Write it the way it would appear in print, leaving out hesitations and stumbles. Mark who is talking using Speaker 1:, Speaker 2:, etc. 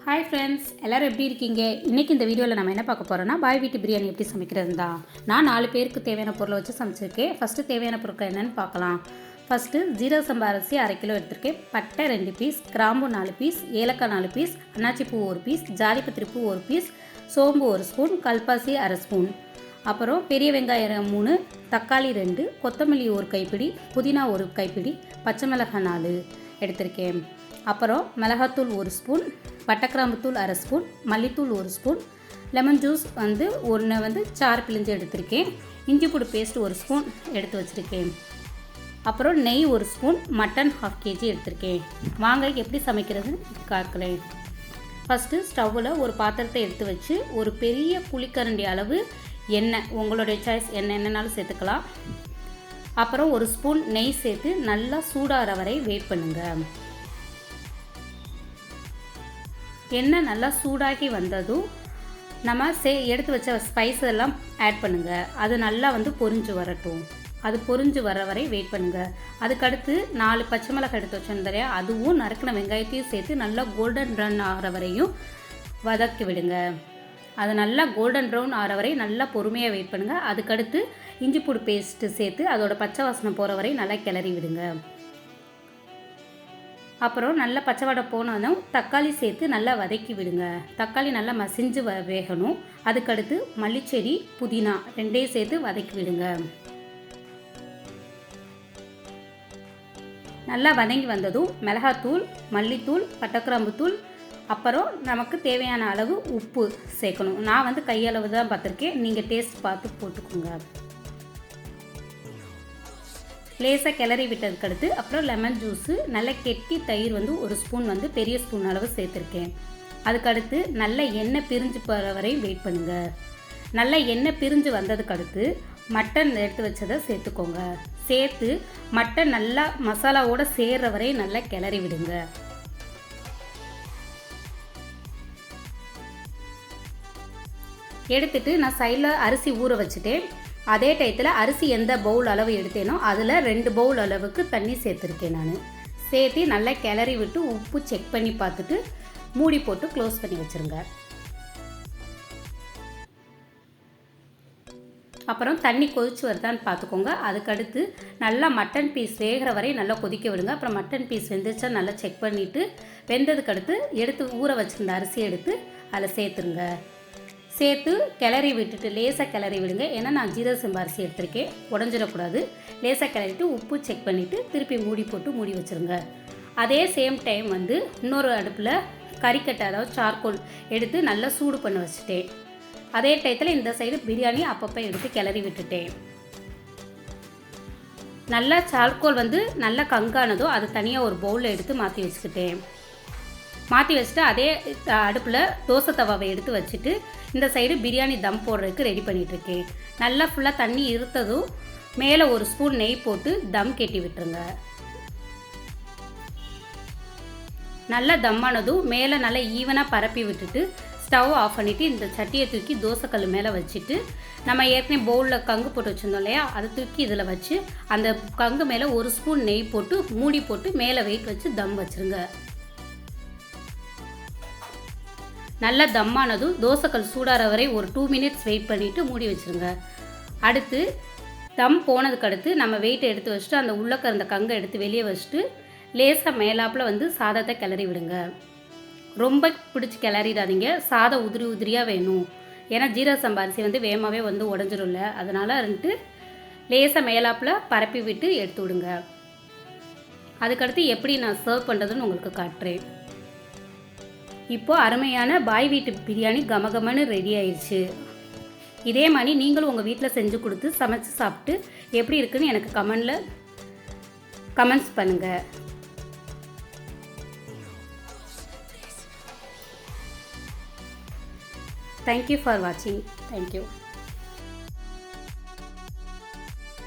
Speaker 1: Hi friends, எல்லோரும் எப்படி இருக்கீங்க? இன்றைக்கி இந்த வீடியோவில் நம்ம என்ன பார்க்க போகிறோன்னா பாய் வீட்டு பிரியாணி எப்படி சமைக்கிறது தான். நான் 4 பேருக்கு தேவையான பொருளை வச்சு சமைச்சிருக்கேன். ஃபஸ்ட்டு தேவையான பொருட்கள் என்னென்னு பார்க்கலாம். ஃபஸ்ட்டு ஜீரக சம்பா அரிசி 1/2 கிலோ எடுத்திருக்கேன். பட்டை 2 பீஸ், கிராம்பு 4 பீஸ், ஏலக்காய் 4 பீஸ், அன்னாச்சிப்பூ 1 பீஸ், ஜாதிபத்திரி பூ 1 பீஸ், சோம்பு 1 ஸ்பூன், கல்பாசி 1/2 ஸ்பூன், அப்புறம் பெரிய வெங்காயம் 3, தக்காளி 2, கொத்தமல்லி 1 கைப்பிடி, புதினா 1 கைப்பிடி, பச்சை மிளகாய் 4 எடுத்திருக்கேன். அப்புறம் மிளகாத்தூள் 1 ஸ்பூன், பட்டைக்கிராம்புத்தூள் 1/2 ஸ்பூன், மல்லித்தூள் 1 ஸ்பூன், லெமன் ஜூஸ் ஒன்று சாறு பிழிஞ்சு எடுத்திருக்கேன். இஞ்சி பூண்டு பேஸ்ட் 1 ஸ்பூன் எடுத்து வச்சுருக்கேன். அப்புறம் நெய் 1 ஸ்பூன், மட்டன் 1/2 kg எடுத்திருக்கேன். வாங்க எப்படி சமைக்கிறதுன்னு பார்க்கலாம். ஃபஸ்ட்டு ஸ்டவ்வில் ஒரு பாத்திரத்தை எடுத்து வச்சு ஒரு பெரிய குழிக்கரண்டி அளவு எண்ணெய், உங்களுடைய சாய்ஸ் என்னென்னாலும் சேர்த்துக்கலாம். அப்புறம் 1 ஸ்பூன் நெய் சேர்த்து நல்லா சூடாகிற வரை வெயிட் பண்ணுங்கள். எண்ணெய் நல்லா சூடாகி வந்ததும் நம்ம எடுத்து வச்ச ஸ்பைஸ் எல்லாம் ஆட் பண்ணுங்கள். அது நல்லா பொரிஞ்சு வரட்டும். அது பொரிஞ்சு வர வரை வெயிட் பண்ணுங்கள். அதுக்கடுத்து 4 பச்சை மிளகாய் எடுத்து வச்சுருந்தேன், அதுவும் நறுக்கின வெங்காயத்தையும் சேர்த்து நல்லா கோல்டன் ப்ரௌன் ஆகிற வரையும் வதக்கி விடுங்க. அது நல்லா கோல்டன் ப்ரௌன் ஆகிற வரை நல்லா பொறுமையாக வெயிட் பண்ணுங்கள். அதுக்கடுத்து இஞ்சி பூண்டு பேஸ்ட்டு சேர்த்து அதோட பச்சை வாசனை போகிற வரை நல்லா கிளறி விடுங்க. அப்புறம் நல்லா பச்சை வடை போனதும் தக்காளி சேர்த்து நல்லா வதக்கி விடுங்க. தக்காளி நல்லா மசிஞ்சு வேகணும். அதுக்கடுத்து மல்லிச்செடி, புதினா 2 சேர்த்து வதக்கி விடுங்க. நல்லா வதங்கி வந்ததும் மிளகாத்தூள், மல்லித்தூள், பட்டைக்கிராம்புத்தூள், அப்புறம் நமக்கு தேவையான அளவு உப்பு சேர்க்கணும். நான் கையளவு தான் பார்த்துருக்கேன், நீங்கள் டேஸ்ட் பார்த்து போட்டுக்கோங்க. லேசாக கிளறி விட்டதுக்கடுத்து அப்புறம் லெமன் ஜூஸு, நல்ல கெட்டி தயிர் 1 ஸ்பூன் பெரிய ஸ்பூன் அளவு சேர்த்துருக்கேன். அதுக்கடுத்து நல்ல எண்ணெய் பிரிஞ்சு போகிற வரை வெயிட் பண்ணுங்கள். நல்ல எண்ணெய் பிரிஞ்சு வந்ததுக்கடுத்து மட்டன் எடுத்து வச்சதை சேர்த்துக்கோங்க. சேர்த்து மட்டன் நல்லா மசாலாவோடு சேர்கிற வரை நல்லா கிளறி விடுங்க. எடுத்துட்டு நான் சைடில் அரிசி ஊற வச்சுட்டேன். அதே டயத்தில் அரிசி எந்த பவுல் அளவு எடுத்தேனோ அதில் 2 பவுல் அளவுக்கு தண்ணி சேர்த்துருக்கேன். நான் சேர்த்து நல்லா கிளறி விட்டு உப்பு செக் பண்ணி பார்த்துட்டு மூடி போட்டு க்ளோஸ் பண்ணி வச்சுருங்க. அப்புறம் தண்ணி கொதிச்சு வருதான்னு பார்த்துக்கோங்க. அதுக்கடுத்து நல்லா மட்டன் பீஸ் வேகிற வரை நல்லா கொதிக்க விடுங்க. அப்புறம் மட்டன் பீஸ் வெந்துச்சா நல்லா செக் பண்ணிவிட்டு வெந்ததுக்கடுத்து எடுத்து ஊற வச்சுருந்த அரிசியை எடுத்து அதில் சேர்த்துருங்க. சேர்த்து கிளறி விட்டுட்டு லேசாக கிளறி விடுங்க. ஏன்னா நான் ஜீரக சம்பா அரிசி எடுத்திருக்கேன், உடஞ்சிடக்கூடாது. லேசாக கிளறிட்டு உப்பு செக் பண்ணிவிட்டு திருப்பி மூடி போட்டு மூடி வச்சுருங்க. அதே சேம் டைம் இன்னொரு அடுப்பில் கறிக்கட்டை, அதாவது சார்கோல் எடுத்து நல்லா சூடு பண்ண வச்சுட்டேன். அதே டயத்தில் இந்த சைடு பிரியாணி அப்பப்போ எடுத்து கிளறி விட்டுட்டேன். நல்லா சார்கோல் நல்லா கங்கானதோ அது தனியாக ஒரு பவுலில் எடுத்து மாற்றி வச்சுக்கிட்டேன். மாற்றி வச்சுட்டு அதே அடுப்பில் தோசை தவாவை எடுத்து வச்சுட்டு இந்த சைடு பிரியாணி தம் போடுறதுக்கு ரெடி பண்ணிகிட்ருக்கேன். நல்லா ஃபுல்லாக தண்ணி இருத்ததும் மேலே 1 ஸ்பூன் நெய் போட்டு தம் கட்டி விட்டுருங்க. நல்லா தம்மானதும் மேலே நல்லா ஈவனாக பரப்பி விட்டுட்டு ஸ்டவ் ஆஃப் பண்ணிவிட்டு இந்த சட்டியை தூக்கி தோசைக்கல் மேலே வச்சுட்டு நம்ம ஏற்கனவே பவுலில் கங்கு போட்டு வச்சுருந்தோம் இல்லையா, அதை தூக்கி இதில் வச்சு அந்த கங்கு மேலே 1 ஸ்பூன் நெய் போட்டு மூடி போட்டு மேலே வெயிட் வச்சு தம் வச்சுருங்க. நல்லா தம்மானதும் தோசைக்கல் சூடாகிற வரை ஒரு 2 மினிட்ஸ் வெயிட் பண்ணிவிட்டு மூடி வச்சுருங்க. அடுத்து தம் போனதுக்கடுத்து நம்ம வெயிட்டை எடுத்து வச்சுட்டு அந்த உள்ளக்க அந்த கங்கை எடுத்து வெளியே வச்சுட்டு லேசாக மேலாப்பில் சாதத்தை கிளறி விடுங்க. ரொம்ப பிடிச்சி கிளறிடாதீங்க, சாதம் உதிரி உதிரியாக வேணும். ஏன்னா ஜீரக சம்பா அரிசி வேகமாகவே உடஞ்சிரும்ல, அதனால் லேசாக மேலாப்பில் பரப்பி விட்டு எடுத்து விடுங்க. அதுக்கடுத்து எப்படி நான் சர்வ் பண்ணுறதுன்னு உங்களுக்கு காட்டுறேன். இப்போது அருமையான பாய் வீட்டு பிரியாணி கமகமன்னு ரெடி ஆயிடுச்சு. இதே மாதிரி நீங்களும் உங்கள் வீட்டில் செஞ்சு கொடுத்து சமைச்சு சாப்பிட்டு எப்படி இருக்குன்னு எனக்கு கமெண்ட்ஸ் பண்ணுங்கள். தேங்க்யூ ஃபார் வாட்சிங். தேங்க்யூ.